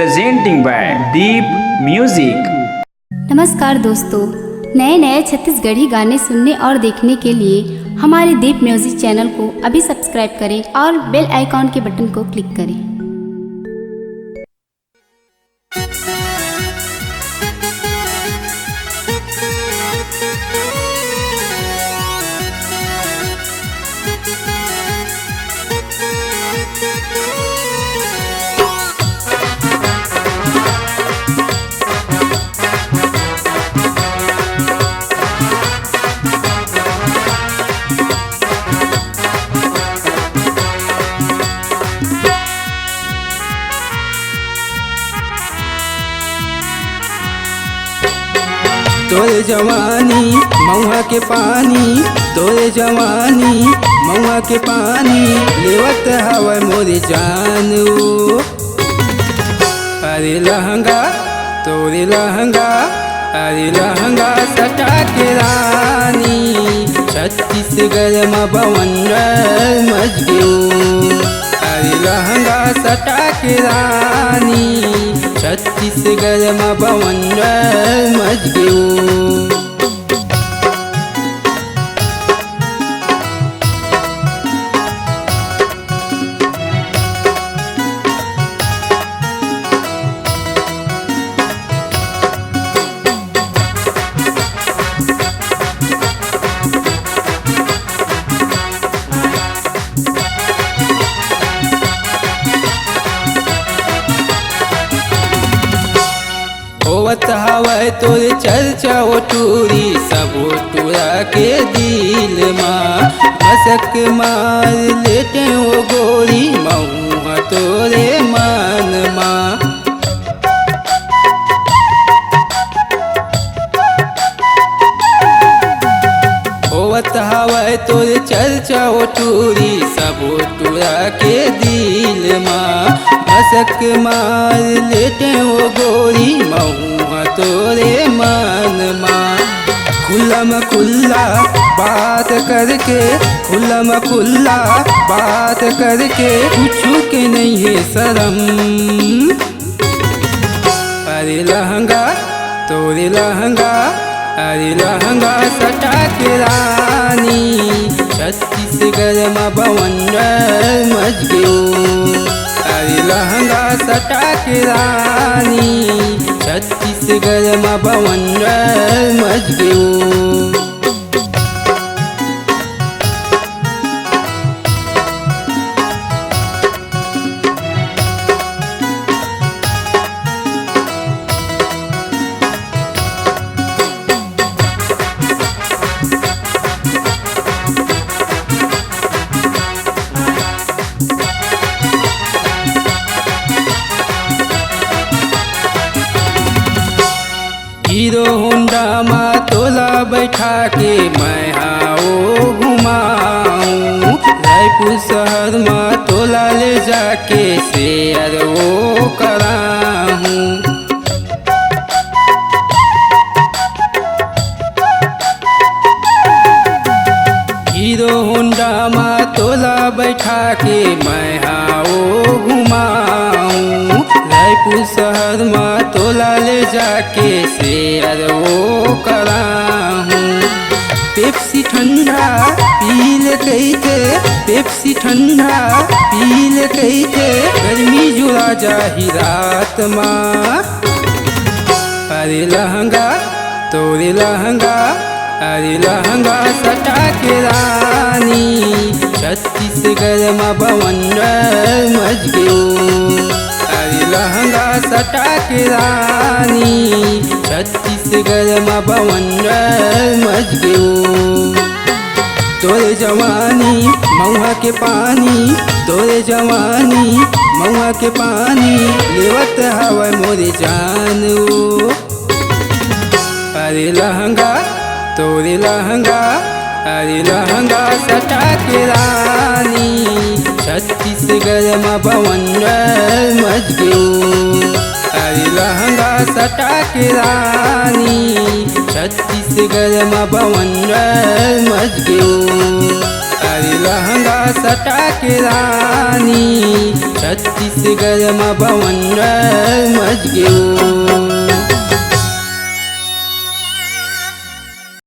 presenting by Deep Music। नमस्कार दोस्तों, नए नए छत्तीसगढ़ी गाने सुनने और देखने के लिए हमारे दीप म्यूजिक चैनल को अभी सब्सक्राइब करें और बेल आइकॉन के बटन को क्लिक करें। तोरे जवानी महुआ के पानी, तोरे जवानी महुआ के पानी लेवत हवा मोरे जानू। अरे लहंगा तोरे लहंगा, अरे लहंगा सटा के रानी, छत्तीसगढ़ में बवंडर मच गयो। अरे लहंगा सटा के रानी, छत्तीसगढ़ में बवंडर मच गयो। होवत हवै तोरे चर्चा ओ टूरी, सब टूरा के दिल माँ मसक मार लेटे ओ गोरी, महुआ तोरे मान माँ। होवत हवै तोरे चर्चा ओ टूरी, सब टूरा के दिल माँ मसक मार लेटे ओ गोरी, महुआ तोरे मान माँ। खुला में खुला बात करके, खुला में खुला बात करके पूछू के नहीं है शर्म। अरे लहंगा तोरे लहंगा, अरे लहंगा सटा के रानी, छत्तीसगढ़ में बवंडर मच गयो। अरे लहंगा सटा के रानी, छत्तीसगढ़ में बवंडर मच गयो। हीरो होंडा माँ तोला बैठा के मैं आओ घुमाऊं, रायपुर शहर माँ तोला ले जाके शेयर वो कराऊं। हीरो होंडा माँ तोला बैठा के मैं आओ घुमाऊं, रायपुर शहर माँ तोला ले जाके शेयर वो कराऊं। पेप्सी ठंडा पील कही थे, पेप्सी ठंडा पील कही थे, गर्मी जुड़ा जाही रात माँ। अरे लहंगा तोरे लहंगा, अरे लहंगा सटा के रानी, छत्तीसगढ़ में बवंडर मच गयो। अरे लहंगा सटा के रानी, छत्तीसगढ़ में बवंडर मच गयो। तोरे जवानी महुआ के पानी, तोरे जवानी महुआ के पानी लेवत हवा मोरे जानू। अरे लहंगा तोरे लहंगा, अरे लहंगा सटा के रानी, छत्तीसगढ़ में बवंडर मच गयो। अरे लहंगा सटा के रानी छत्तीसगढ़ में बवंडर मच गयो। अरे लहंगा सटा के रानी छत्तीसगढ़ में बवंडर मच गयो।